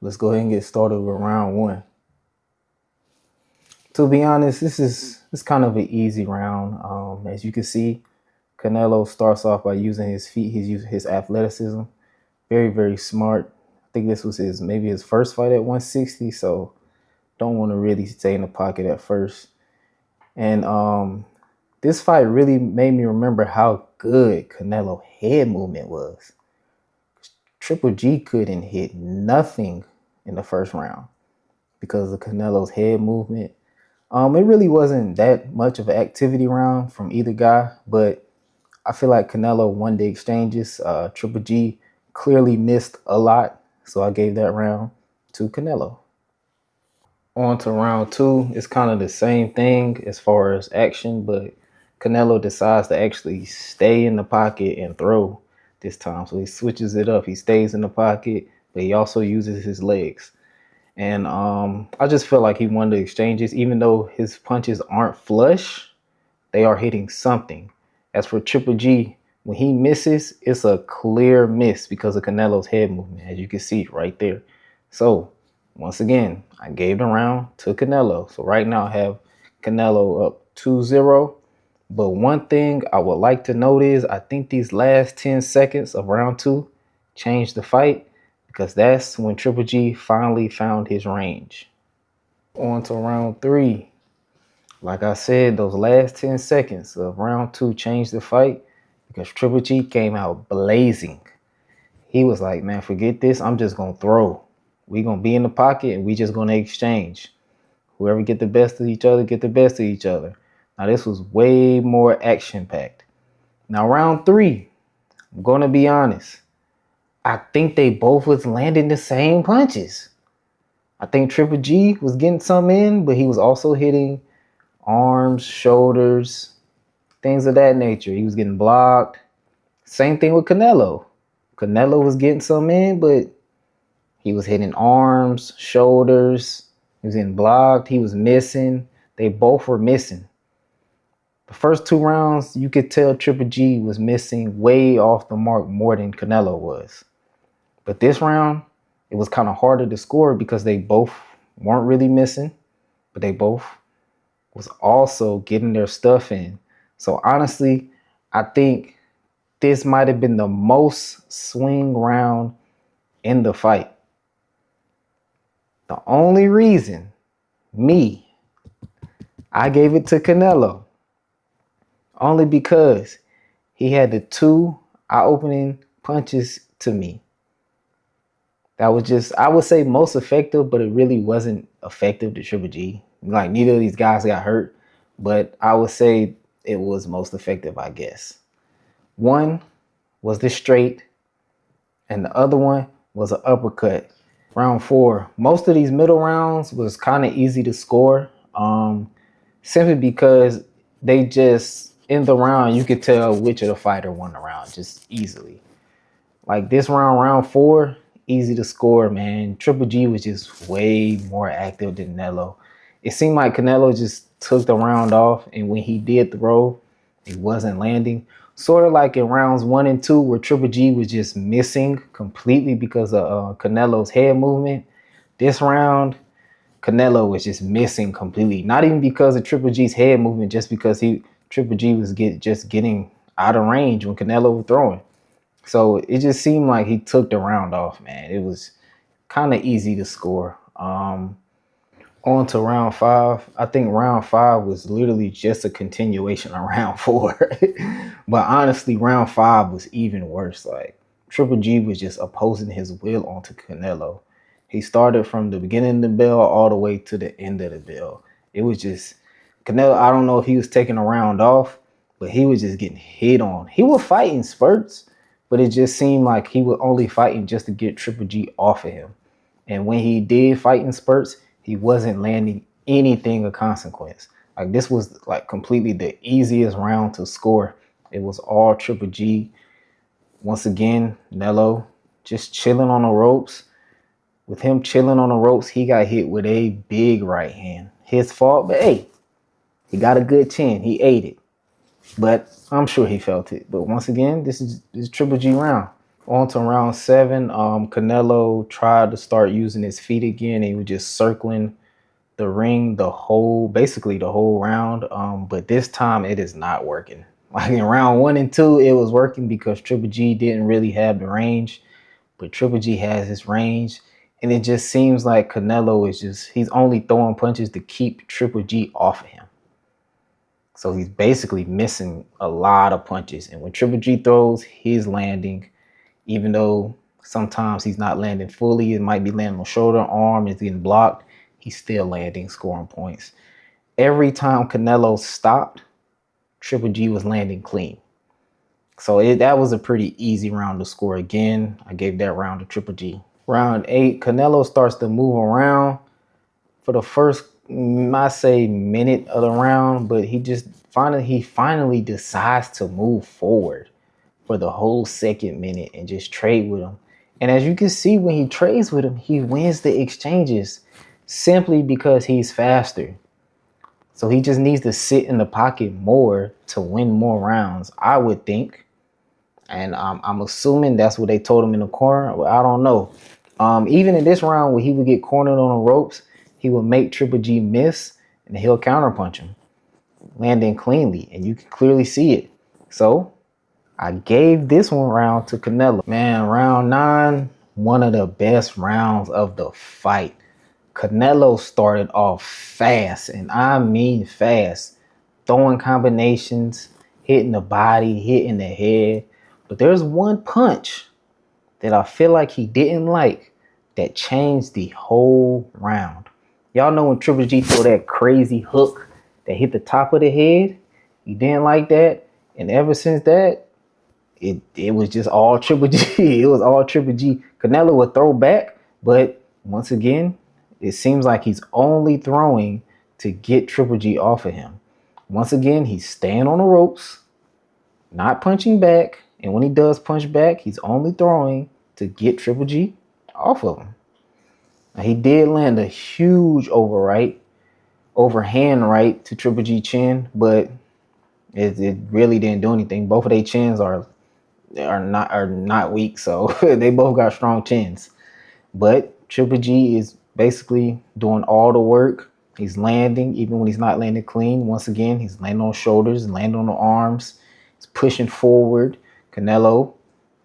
Let's go ahead and get started with round one. To be honest, this kind of an easy round. As you can see, Canelo starts off by using his feet. He's using his athleticism. Very, very smart. I think this was maybe his first fight at 160, so don't want to really stay in the pocket at first. And this fight really made me remember how good Canelo head movement was. Triple G couldn't hit nothing in the first round because of Canelo's head movement. It really wasn't that much of an activity round from either guy, but I feel like Canelo won the exchanges. Triple G clearly missed a lot, so I gave that round to Canelo. On to round two. It's kind of the same thing as far as action, but Canelo decides to actually stay in the pocket and throw this time. So he switches it up. He stays in the pocket, but he also uses his legs. And I just feel like he won the exchanges, even though his punches aren't flush, they are hitting something. As for Triple G, when he misses, it's a clear miss because of Canelo's head movement, as you can see right there. So once again, I gave the round to Canelo. So right now I have Canelo up 2-0. But one thing I would like to note is I think these last 10 seconds of round two changed the fight because that's when Triple G finally found his range. On to round three. Like I said, those last 10 seconds of round two changed the fight because Triple G came out blazing. He was like, man, forget this. I'm just going to throw. We're going to be in the pocket and we just going to exchange. Whoever get the best of each other, get the best of each other. Now, this was way more action-packed. Now, round three, I'm going to be honest. I think they both was landing the same punches. I think Triple G was getting some in, but he was also hitting arms, shoulders, things of that nature. He was getting blocked. Same thing with Canelo. Canelo was getting some in, but he was hitting arms, shoulders. He was getting blocked. He was missing. They both were missing. The first two rounds, you could tell Triple G was missing way off the mark more than Canelo was. But this round, it was kind of harder to score because they both weren't really missing, but they both was also getting their stuff in. So honestly, I think this might have been the most swing round in the fight. The only reason I gave it to Canelo, only because he had the two eye-opening punches to me. That was just, I would say, most effective, but it really wasn't effective to Triple G. Like, neither of these guys got hurt, but I would say it was most effective, I guess. One was the straight, and the other one was an uppercut. Round four. Most of these middle rounds was kind of easy to score, simply because they just, in the round, you could tell which of the fighter won the round just easily. Like this round, round four, easy to score, man. Triple G was just way more active than Canelo. It seemed like Canelo just took the round off, and when he did throw, he wasn't landing. Sort of like in rounds 1 and 2, where Triple G was just missing completely because of Canelo's head movement. This round, Canelo was just missing completely. Not even because of Triple G's head movement, just because Triple G was just getting out of range when Canelo was throwing. So it just seemed like he took the round off, man. It was kind of easy to score. On to round 5. I think round 5 was literally just a continuation of round 4. But honestly, round 5 was even worse. Like, Triple G was just opposing his will onto Canelo. He started from the beginning of the bell all the way to the end of the bell. It was just, Canelo, I don't know if he was taking a round off, but he was just getting hit on. He was fighting spurts, but it just seemed like he was only fighting just to get Triple G off of him. And when he did fight in spurts, he wasn't landing anything of consequence. Like, this was like completely the easiest round to score. It was all Triple G. Once again, Canelo just chilling on the ropes. With him chilling on the ropes, he got hit with a big right hand. His fault, but hey, he got a good chin. He ate it. But I'm sure he felt it. But once again, this is Triple G round. On to round 7. Canelo tried to start using his feet again. He was just circling the ring basically the whole round. But this time it is not working. Like in round 1 and 2, it was working because Triple G didn't really have the range, but Triple G has his range. And it just seems like Canelo he's only throwing punches to keep Triple G off of him. So he's basically missing a lot of punches. And when Triple G throws, he's landing, even though sometimes he's not landing fully. It might be landing on shoulder, arm, it's getting blocked. He's still landing, scoring points. Every time Canelo stopped, Triple G was landing clean. So that was a pretty easy round to score again. I gave that round to Triple G. Round 8, Canelo starts to move around for the first, I say, minute of the round, but he finally decides to move forward for the whole second minute and just trade with him. And as you can see, when he trades with him, he wins the exchanges simply because he's faster. So he just needs to sit in the pocket more to win more rounds, I would think. And I'm assuming that's what they told him in the corner. Well, I don't know. Even in this round where he would get cornered on the ropes, he would make Triple G miss and he'll counterpunch him, landing cleanly. And you can clearly see it. So I gave this one round to Canelo. Man, round 9, one of the best rounds of the fight. Canelo started off fast, and I mean fast, throwing combinations, hitting the body, hitting the head. But there's one punch that I feel like he didn't like that changed the whole round. Y'all know when Triple G threw that crazy hook that hit the top of the head? He didn't like that. And ever since that, it was just all Triple G. It was all Triple G. Canelo would throw back, but once again, it seems like he's only throwing to get Triple G off of him. Once again, he's staying on the ropes, not punching back. And when he does punch back, he's only throwing to get Triple G off of him. Now, he did land a huge overhand right to Triple G chin, but it really didn't do anything. Both of their chins are not weak, so they both got strong chins. But Triple G is basically doing all the work. He's landing, even when he's not landing clean. Once again, he's landing on shoulders and landing on the arms. He's pushing forward. Canelo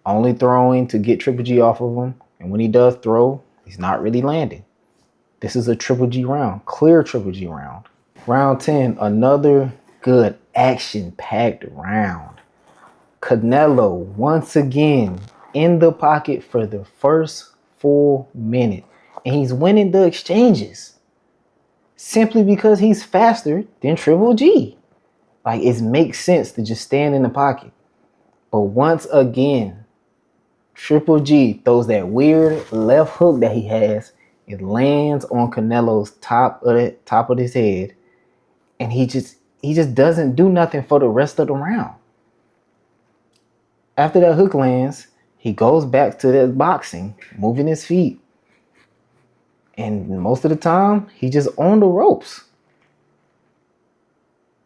only throwing to get Triple G off of him. And when he does throw, he's not really landing. This is a Triple G round. Clear Triple G round. Round 10, another good action-packed round. Canelo once again in the pocket for the first full minute. And he's winning the exchanges simply because he's faster than Triple G. Like, it makes sense to just stand in the pocket. But once again, Triple G throws that weird left hook that he has. It lands on Canelo's top of his head. And he just doesn't do nothing for the rest of the round. After that hook lands, he goes back to that boxing, moving his feet. And most of the time, he just on the ropes.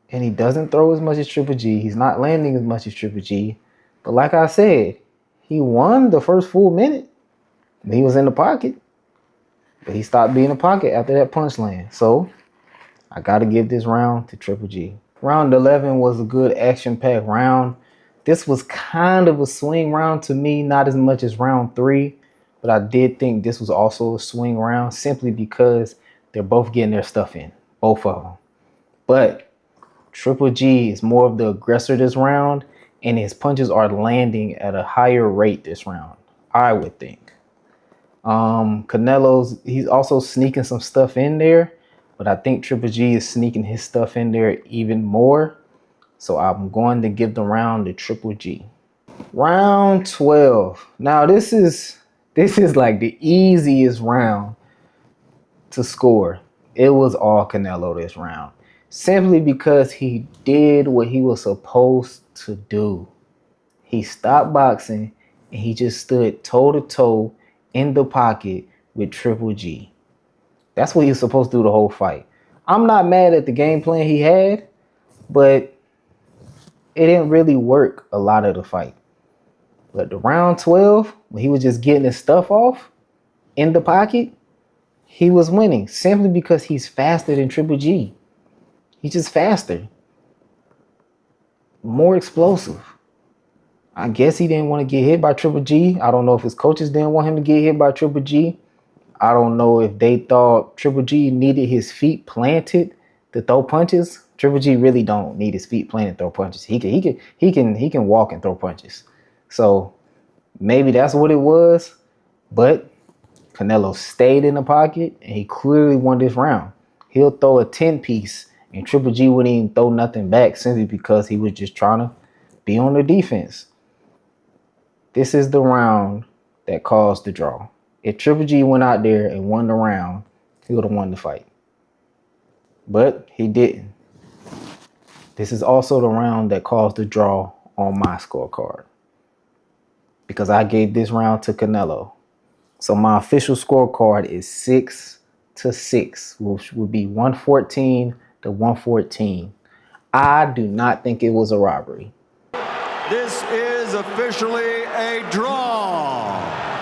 And he doesn't throw as much as Triple G. He's not landing as much as Triple G. But like I said, he won the first full minute. He was in the pocket. But he stopped being in the pocket after that punch land. So I got to give this round to Triple G. Round 11 was a good action-packed round. This was kind of a swing round to me, not as much as round 3. But I did think this was also a swing round simply because they're both getting their stuff in. Both of them. But Triple G is more of the aggressor this round, and his punches are landing at a higher rate this round, I would think. He's also sneaking some stuff in there, but I think Triple G is sneaking his stuff in there even more. So I'm going to give the round to Triple G. Round 12. Now this is like the easiest round to score. It was all Canelo this round. Simply because he did what he was supposed to do. He stopped boxing and he just stood toe-to-toe in the pocket with Triple G. That's what he was supposed to do the whole fight. I'm not mad at the game plan he had, but it didn't really work a lot of the fight. But the round 12, when he was just getting his stuff off in the pocket, he was winning simply because he's faster than Triple G. He's just faster, more explosive. I guess he didn't want to get hit by Triple G. I don't know if his coaches didn't want him to get hit by Triple G. I don't know if they thought Triple G needed his feet planted to throw punches. Triple G really don't need his feet planted to throw punches. He can walk and throw punches. So maybe that's what it was. But Canelo stayed in the pocket and he clearly won this round. He'll throw a 10-piece and Triple G wouldn't even throw nothing back simply because he was just trying to be on the defense. This is the round that caused the draw. If Triple G went out there and won the round, he would have won the fight. But he didn't. This is also the round that caused the draw on my scorecard, because I gave this round to Canelo. So my official scorecard is 6-6, which would be 114-114. I do not think it was a robbery. This is officially a draw.